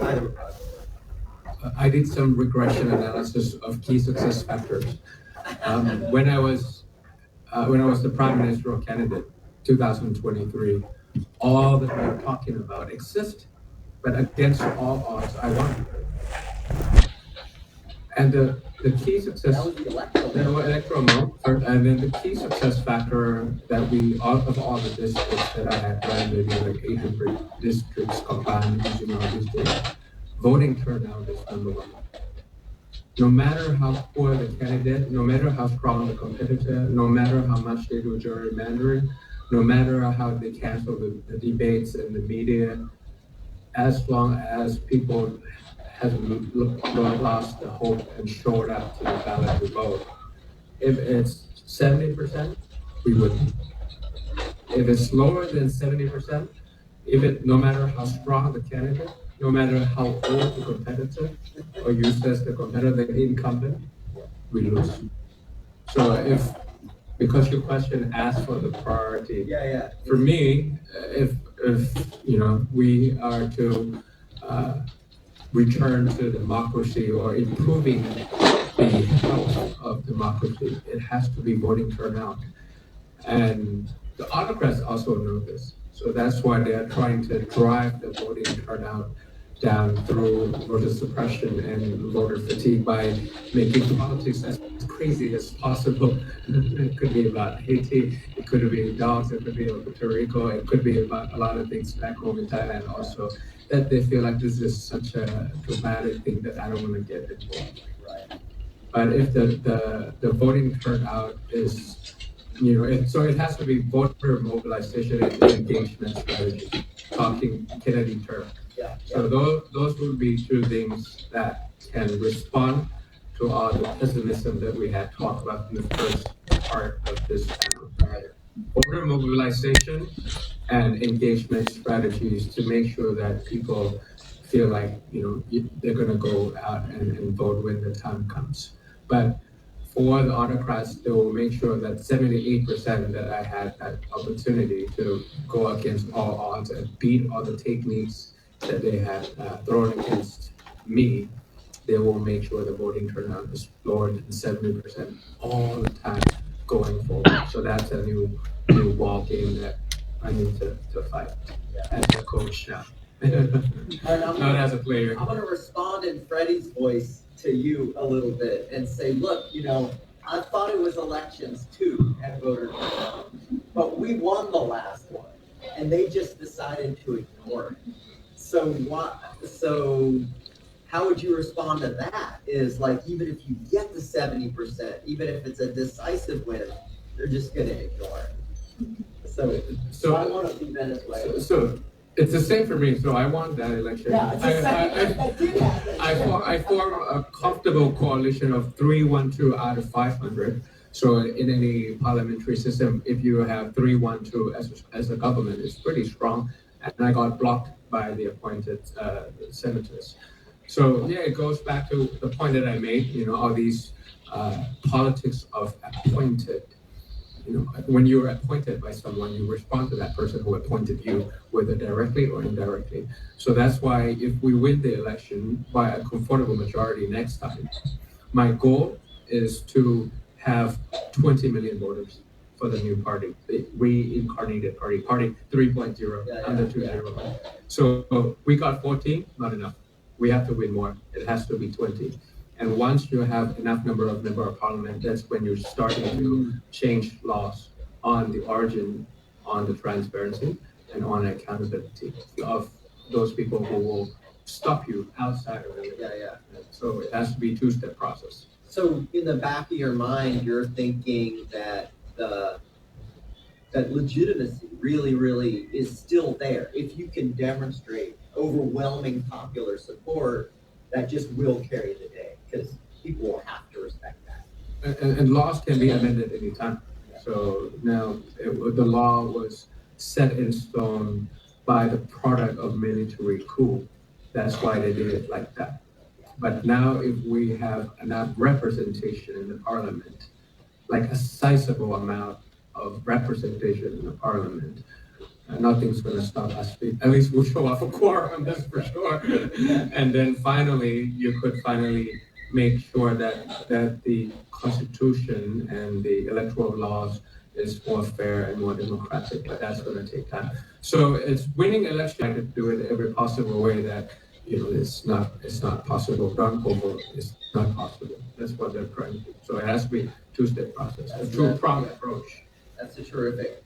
either process. I did some regression analysis of key success factors. When I was the prime ministerial candidate, 2023, all that we're talking about exist, but against all odds, I won. And the key success, That was the electoral. the electoral vote, and then the key success factor that we, all the districts that I had run, maybe like 800 districts combined using all these data, voting turnout is number one. No matter how poor the candidate, no matter how strong the competitor, no matter how much they do gerrymandering, no matter how they cancel the debates and the media, as long as people haven't lost the hope and showed up to the ballot to vote. If it's 70%, we wouldn't. If it's lower than 70%, no matter how strong the candidate, no matter how old the competitor, or used as the competitor, the incumbent, we lose. So because your question asks for the priority. Yeah. For me, if we are to return to democracy or improving the health of democracy, it has to be voting turnout. And the autocrats also know this. So that's why they are trying to drive the voting turnout down through voter suppression and voter fatigue by making politics as crazy as possible. It could be about Haiti, it could be dogs, it could be about Puerto Rico, it could be about a lot of things back home in Thailand also, that they feel like this is such a dramatic thing that I don't want to get involved. Right. But if the voting turnout is, so it has to be voter mobilization and engagement strategy, talking Kennedy term. Yeah. So those would be two things that can respond to all the pessimism that we had talked about in the first part of this panel. Voter mobilization and engagement strategies to make sure that people feel like they're going to go out and vote when the time comes. But for the autocrats, they will make sure that 78% that I had that opportunity to go against all odds and beat all the techniques that they had thrown against me. They will make sure the voting turnout is lower than 70% all the time going forward. So that's a new ball game that I need to fight as a coach now. Not as a player. I'm going to respond in Freddie's voice to you a little bit and say, look, I thought it was elections too at voter turnout, but we won the last one, and they just decided to ignore it. So how would you respond to that? Is like, even if you get the 70%, even if it's a decisive win, they're just going to ignore it. So I want to be Venezuela. So it's the same for me. So I won that election. Yeah, I form a comfortable coalition of 312 out of 500. So in any parliamentary system, if you have 312 as a government, it's pretty strong. And I got blocked by the appointed senators. So yeah, it goes back to the point that I made. All these politics of appointed. When you're appointed by someone, you respond to that person who appointed you, whether directly or indirectly. So that's why if we win the election by a comfortable majority next time, my goal is to have 20 million voters for the new party, the reincarnated party 3.0, under 2.0. So we got 14, not enough. We have to win more. It has to be 20. And once you have enough number of parliament, that's when you're starting to change laws on the origin, on the transparency, and on accountability of those people who will stop you outside of it. Yeah. So it has to be a two-step process. So in the back of your mind, you're thinking that that legitimacy really is still there. If you can demonstrate overwhelming popular support, that just will carry the day, because people will have to respect that. And laws can be amended anytime. So now the law was set in stone by the product of military coup. That's why they did it like that. But now if we have enough representation in the parliament, like a sizable amount of representation in the parliament, nothing's going to stop us. At least we'll show off a quorum, that's for sure. And then finally, you could finally make sure that the Constitution and the electoral laws is more fair and more democratic, but that's going to take time. So it's winning election to do it every possible way that it's not possible. Don't vote. It's not possible. That's what they're trying to do. So it has to be a two-step process, a two-pronged approach. That's a terrific